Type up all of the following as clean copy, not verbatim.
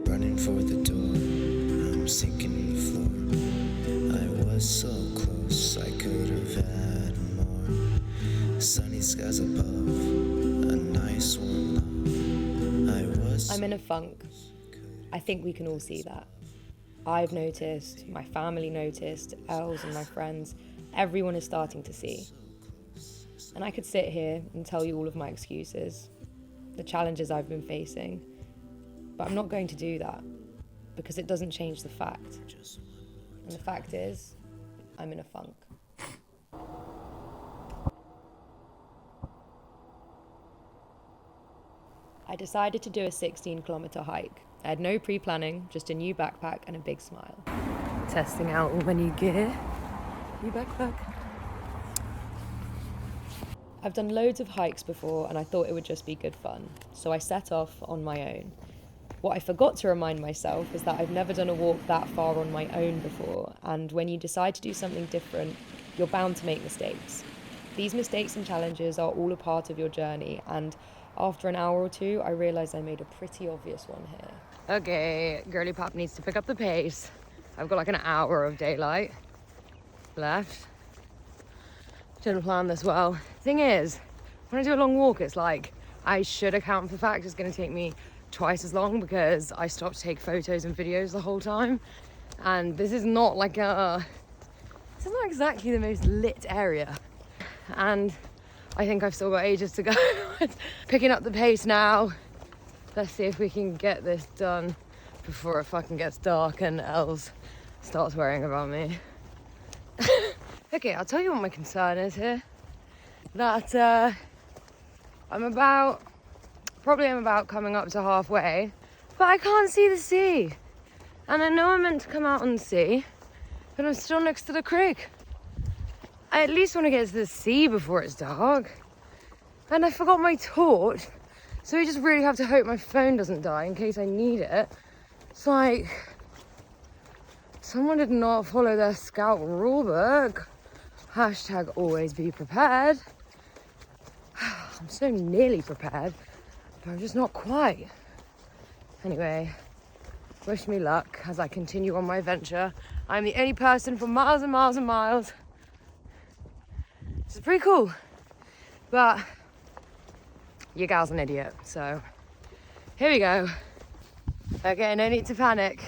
Running for the door, I'm sinking in the floor. I was so close, I could have had more. Sunny skies above, a nice warm love. I'm in a funk. I think we can all see that. I've noticed, my family noticed, Els and my friends, everyone is starting to see. And I could sit here and tell you all of my excuses, the challenges I've been facing, but I'm not going to do that because it doesn't change the fact. And the fact is, I'm in a funk. I decided to do a 16-kilometer hike. I had no pre-planning, just a new backpack and a big smile. Testing out all my new gear. New backpack. I've done loads of hikes before and I thought it would just be good fun, so I set off on my own. What I forgot to remind myself is that I've never done a walk that far on my own before, and when you decide to do something different, you're bound to make mistakes. These mistakes and challenges are all a part of your journey, and after an hour or two, I realised I made a pretty obvious one here. Okay, girly pop needs to pick up the pace. I've got like an hour of daylight left. Didn't plan this well. Thing is, when I do a long walk, it's like I should account for the fact it's going to take me twice as long because I stopped to take photos and videos the whole time. And this is not like this is not exactly the most lit area. And I think I've still got ages to go. Picking up the pace now. Let's see if we can get this done before it fucking gets dark and Els starts worrying about me. Okay, I'll tell you what my concern is here. That I'm about coming up to halfway, but I can't see the sea. And I know I'm meant to come out on the sea, but I'm still next to the creek. I at least want to get to the sea before it's dark. And I forgot my torch, so we just really have to hope my phone doesn't die in case I need it. It's like someone did not follow their scout rulebook. Hashtag always be prepared. I'm so nearly prepared, but I'm just not quite. Anyway, wish me luck as I continue on my venture. I'm the only person for miles and miles and miles. This is pretty cool, but your gal's an idiot, so here we go. Okay, no need to panic.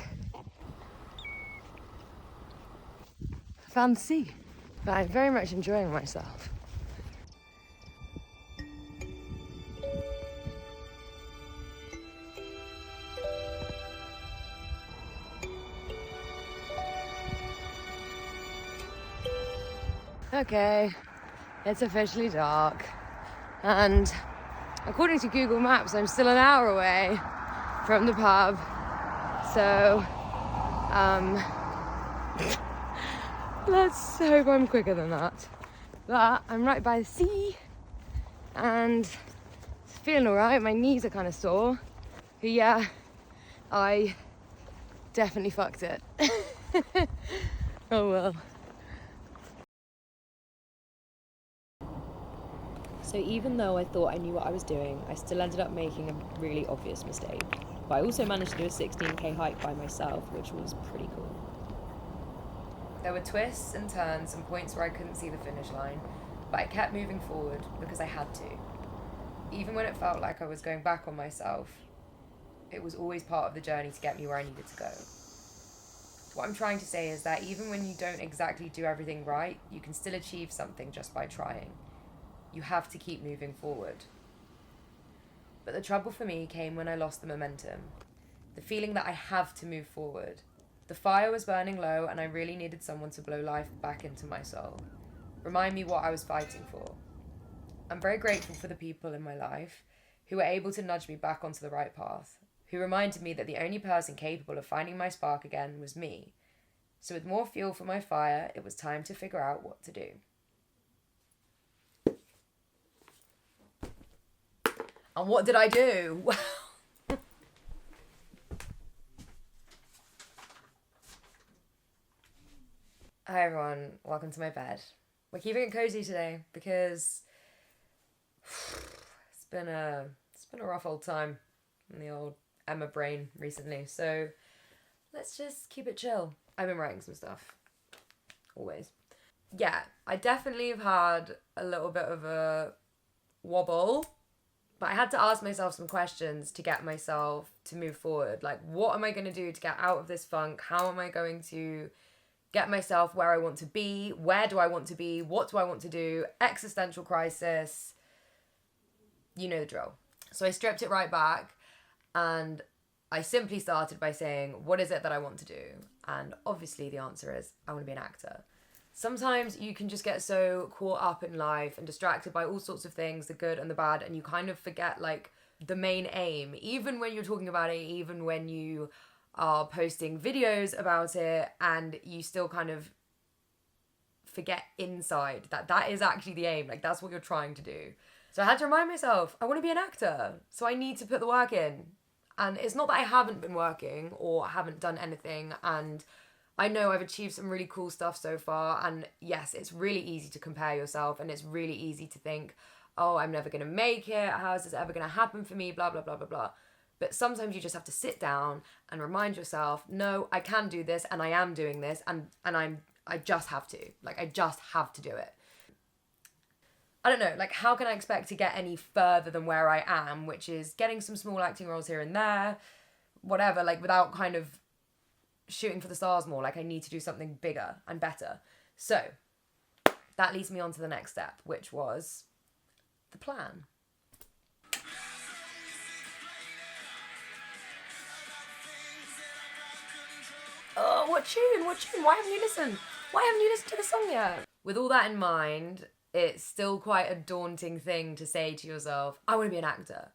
I found the sea, but I'm very much enjoying myself. Okay, it's officially dark, and according to Google Maps, I'm still an hour away from the pub, so let's hope I'm quicker than that. But I'm right by the sea, and it's feeling alright. My knees are kind of sore, but yeah, I definitely fucked it. Oh well. So even though I thought I knew what I was doing, I still ended up making a really obvious mistake. But I also managed to do a 16k hike by myself, which was pretty cool. There were twists and turns and points where I couldn't see the finish line, but I kept moving forward because I had to. Even when it felt like I was going back on myself, it was always part of the journey to get me where I needed to go. What I'm trying to say is that even when you don't exactly do everything right, you can still achieve something just by trying. You have to keep moving forward. But the trouble for me came when I lost the momentum. The feeling that I have to move forward. The fire was burning low and I really needed someone to blow life back into my soul. Remind me what I was fighting for. I'm very grateful for the people in my life who were able to nudge me back onto the right path, who reminded me that the only person capable of finding my spark again was me. So with more fuel for my fire, it was time to figure out what to do. And what did I do? Well, Hi everyone, welcome to my bed. We're keeping it cozy today because it's been a rough old time in the old Emma brain recently. So let's just keep it chill. I've been writing some stuff, always. Yeah, I definitely have had a little bit of a wobble, but I had to ask myself some questions to get myself to move forward. Like, what am I going to do to get out of this funk? How am I going to get myself where I want to be? Where do I want to be? What do I want to do? Existential crisis. You know the drill. So I stripped it right back and I simply started by saying, what is it that I want to do? And obviously the answer is, I want to be an actor. Sometimes you can just get so caught up in life and distracted by all sorts of things, the good and the bad, and you kind of forget like the main aim, even when you're talking about it, even when you are posting videos about it, and you still kind of forget inside that that is actually the aim. Like, that's what you're trying to do. So I had to remind myself, I want to be an actor, so I need to put the work in. And it's not that I haven't been working or haven't done anything, and I know I've achieved some really cool stuff so far, and yes, it's really easy to compare yourself, and it's really easy to think, oh, I'm never going to make it, how is this ever going to happen for me, blah, blah, blah, blah, blah. But sometimes you just have to sit down and remind yourself, no, I can do this, and I am doing this, and I just have to. Like, I just have to do it. I don't know, like, how can I expect to get any further than where I am, which is getting some small acting roles here and there, whatever, like, without kind of shooting for the stars more. Like, I need to do something bigger and better. So that leads me on to the next step, which was the plan. Oh, what tune? Why haven't you listened to the song yet? With all that in mind, it's still quite a daunting thing to say to yourself, I want to be an actor.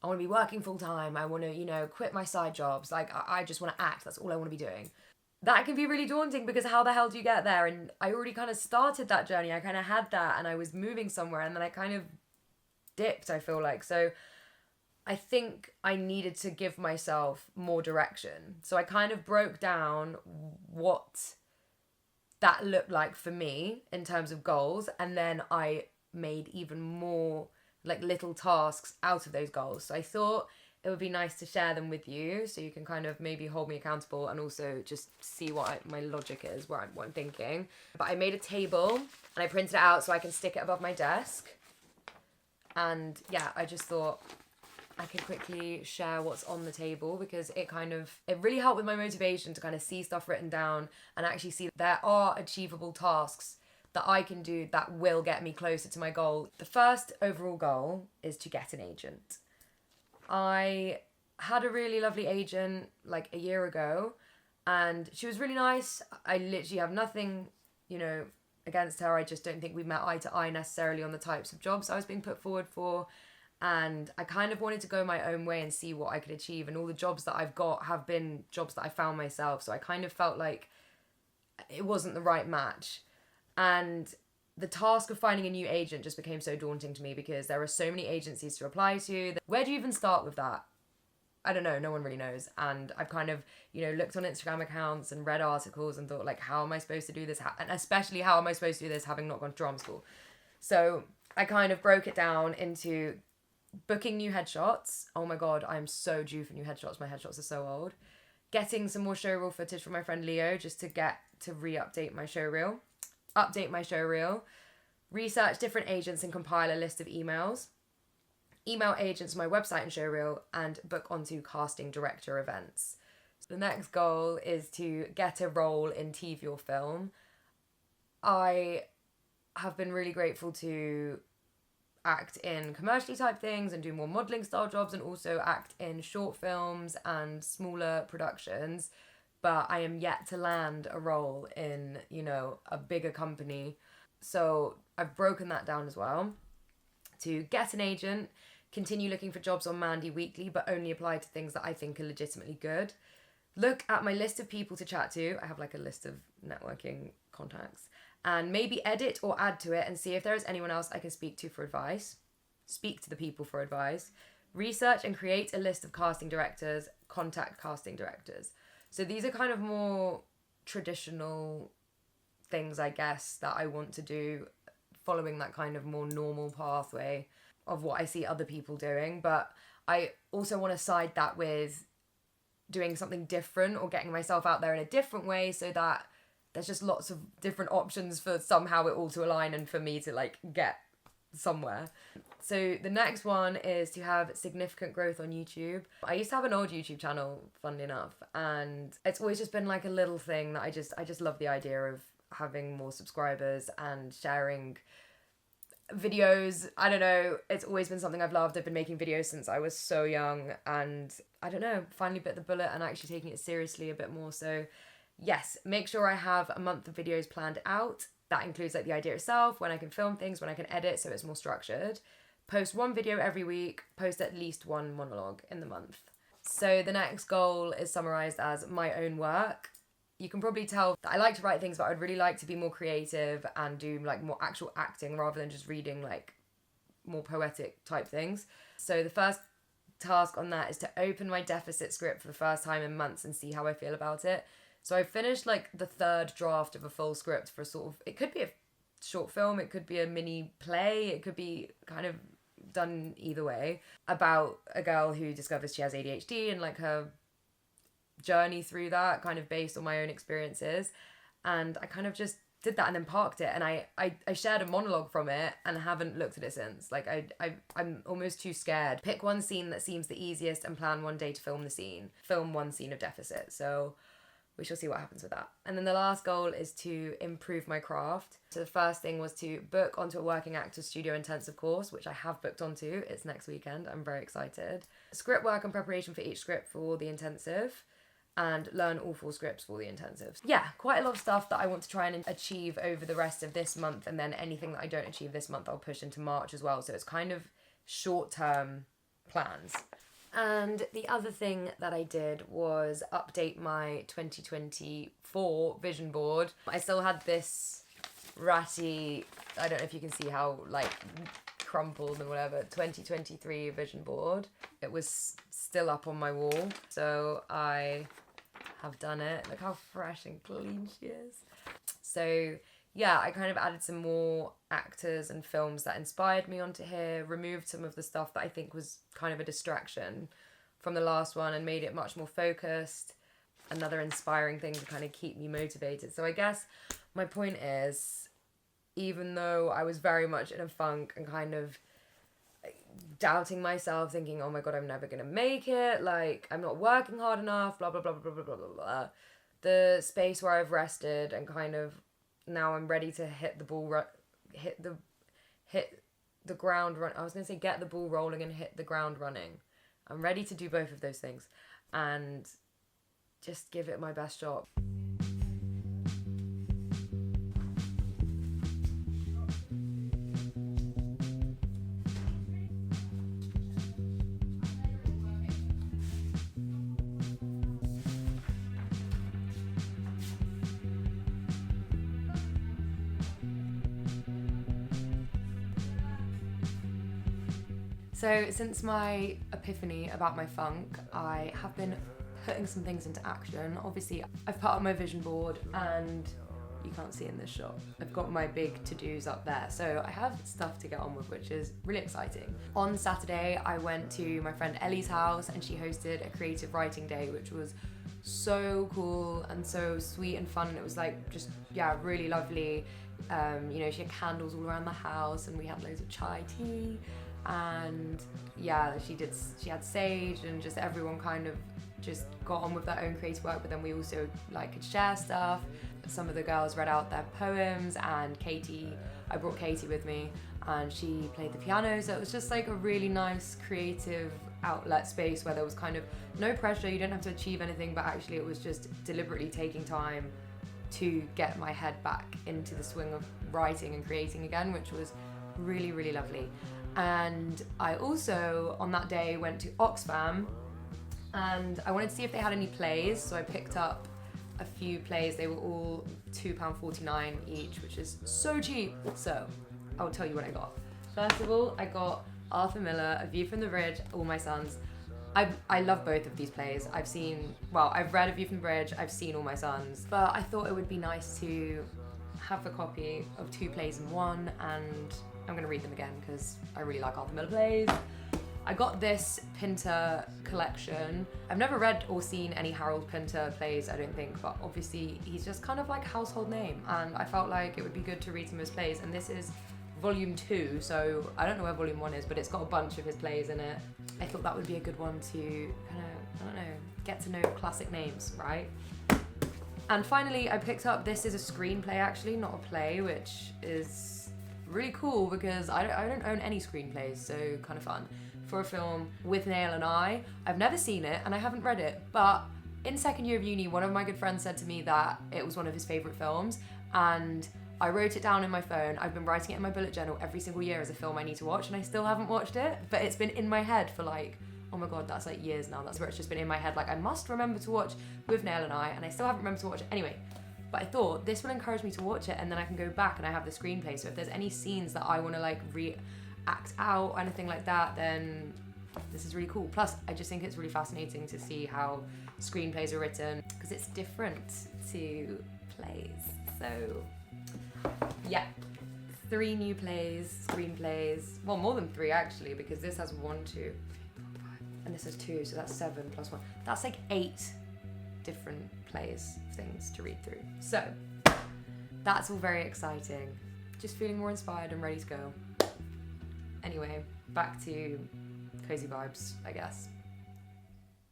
I want to be working full time. I want to, quit my side jobs. Like, I just want to act. That's all I want to be doing. That can be really daunting because how the hell do you get there? And I already kind of started that journey. I kind of had that and I was moving somewhere and then I kind of dipped, I feel like. So I think I needed to give myself more direction. So I kind of broke down what that looked like for me in terms of goals. And then I made even more like little tasks out of those goals. So I thought it would be nice to share them with you so you can kind of maybe hold me accountable and also just see what my logic is, what I'm thinking. But I made a table and I printed it out so I can stick it above my desk. And yeah, I just thought I could quickly share what's on the table because it really helped with my motivation to kind of see stuff written down and actually see that there are achievable tasks that I can do that will get me closer to my goal. The first overall goal is to get an agent. I had a really lovely agent like a year ago and she was really nice. I literally have nothing, against her. I just don't think we met eye to eye necessarily on the types of jobs I was being put forward for. And I kind of wanted to go my own way and see what I could achieve. And all the jobs that I've got have been jobs that I found myself. So I kind of felt like it wasn't the right match. And the task of finding a new agent just became so daunting to me because there are so many agencies to apply to. Where do you even start with that? I don't know. No one really knows. And I've kind of, looked on Instagram accounts and read articles and thought, like, how am I supposed to do this? And especially, how am I supposed to do this having not gone to drama school? So I kind of broke it down into booking new headshots. Oh my God, I'm so due for new headshots. My headshots are so old. Getting some more showreel footage from my friend Leo just to get to update my showreel, research different agents and compile a list of emails, email agents my website and showreel, and book onto casting director events. So the next goal is to get a role in TV or film. I have been really grateful to act in commercially type things and do more modelling style jobs and also act in short films and smaller productions. But I am yet to land a role in, a bigger company. So I've broken that down as well. To get an agent, continue looking for jobs on Mandy Weekly, but only apply to things that I think are legitimately good. Look at my list of people to chat to. I have like a list of networking contacts. And maybe edit or add to it and see if there is anyone else I can speak to for advice. Speak to the people for advice. Research and create a list of casting directors. Contact casting directors. So these are kind of more traditional things, I guess, that I want to do, following that kind of more normal pathway of what I see other people doing. But I also want to side that with doing something different or getting myself out there in a different way, so that there's just lots of different options for somehow it all to align and for me to like get somewhere. So the next one is to have significant growth on YouTube. I used to have an old YouTube channel, funnily enough, and it's always just been like a little thing that I just love the idea of having more subscribers and sharing videos. I don't know, it's always been something I've loved. I've been making videos since I was so young, and I don't know, finally bit the bullet and actually taking it seriously a bit more. So yes, make sure I have a month of videos planned out. That includes like the idea itself, when I can film things, when I can edit, so it's more structured. Post one video every week, post at least one monologue in the month. So the next goal is summarized as my own work. You can probably tell that I like to write things, but I'd really like to be more creative and do like more actual acting rather than just reading like more poetic type things. So the first task on that is to open my deficit script for the first time in months and see how I feel about it. So I finished like the third draft of a full script for sort of, it could be a short film, it could be a mini play, it could be kind of done either way, about a girl who discovers she has ADHD and like her journey through that, kind of based on my own experiences. And I kind of just did that and then parked it, and I shared a monologue from it and haven't looked at it since. Like I'm almost too scared. Pick one scene that seems the easiest and plan one day to film the scene. Film one scene of deficit. So we shall see what happens with that. And then the last goal is to improve my craft. So the first thing was to book onto a working actors studio intensive course, which I have booked onto. It's next weekend. I'm very excited. Script work and preparation for each script for the intensive, and learn all 4 scripts for the intensives. Yeah, quite a lot of stuff that I want to try and achieve over the rest of this month, and then anything that I don't achieve this month I'll push into March as well. So it's kind of short-term plans. And the other thing that I did was update my 2024 vision board. I still had this ratty, I don't know if you can see how like crumpled and whatever, 2023 vision board. It was still up on my wall, so I have done it. Look how fresh and clean she is. So yeah, I kind of added some more actors and films that inspired me onto here, removed some of the stuff that I think was kind of a distraction from the last one and made it much more focused. Another inspiring thing to kind of keep me motivated. So I guess my point is, even though I was very much in a funk and kind of doubting myself, thinking, oh my God, I'm never going to make it, like I'm not working hard enough, blah, blah, blah, blah, blah, blah, blah, blah. The space where I've rested and kind of now I'm ready to hit the ball, hit the ground run. I was going to say get the ball rolling and hit the ground running. I'm ready to do both of those things and just give it my best shot. So since my epiphany about my funk, I have been putting some things into action. Obviously, I've put up my vision board and you can't see in this shot. I've got my big to-dos up there. So I have stuff to get on with, which is really exciting. On Saturday, I went to my friend Ellie's house and she hosted a creative writing day, which was so cool and so sweet and fun. And it was like just, yeah, really lovely. She had candles all around the house and we had loads of chai tea. And yeah, she had sage and just everyone kind of just got on with their own creative work, but then we also like could share stuff. Some of the girls read out their poems, and I brought Katie with me and she played the piano, so it was just like a really nice creative outlet space where there was kind of no pressure, you didn't have to achieve anything, but actually it was just deliberately taking time to get my head back into the swing of writing and creating again, which was really, really lovely. And I also, on that day, went to Oxfam and I wanted to see if they had any plays, so I picked up a few plays. They were all £2.49 each, which is so cheap. So I'll tell you what I got. First of all, I got Arthur Miller, A View from the Bridge, All My Sons. I love both of these plays. I've read A View from the Bridge, I've seen All My Sons, but I thought it would be nice to have a copy of 2 plays in one, and I'm gonna read them again because I really like Arthur Miller plays. I got this Pinter collection. I've never read or seen any Harold Pinter plays, I don't think, but obviously he's just kind of like a household name, and I felt like it would be good to read some of his plays, and this is volume 2, so I don't know where volume 1 is, but it's got a bunch of his plays in it. I thought that would be a good one to kind of, I don't know, get to know classic names, right? And finally, I picked up, this is a screenplay actually, not a play, which is really cool because I don't own any screenplays, so kind of fun. For a film with Nail and I. I've never seen it and I haven't read it, but in second year of uni, one of my good friends said to me that it was one of his favorite films, and I wrote it down in my phone. I've been writing it in my bullet journal every single year as a film I need to watch, and I still haven't watched it, but it's been in my head for like, oh my god, that's like years now. That's where it's just been in my head, like I must remember to watch With Nail and I still haven't remembered to watch it. Anyway, but I thought this will encourage me to watch it, and then I can go back and I have the screenplay, so if there's any scenes that I want to like act out or anything like that, then this is really cool. Plus, I just think it's really fascinating to see how screenplays are written, because it's different to plays. So yeah, 3 new plays, screenplays, well, more than 3 actually, because this has 1, 2, 3, 4, 5, and this has 2, so that's 7 plus 1. That's like 8 different plays, things to read through. So that's all very exciting. Just feeling more inspired and ready to go. Anyway, back to cozy vibes, I guess.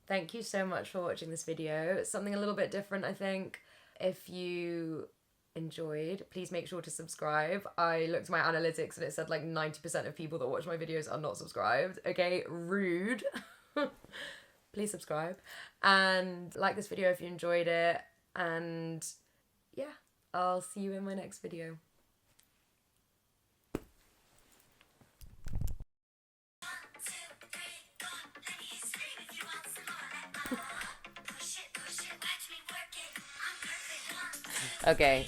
Thank you so much for watching this video. It's something a little bit different, I think. If you enjoyed, please make sure to subscribe. I looked at my analytics and it said like 90% of people that watch my videos are not subscribed. Okay, rude. Please subscribe and like this video if you enjoyed it, and yeah, I'll see you in my next video. Okay,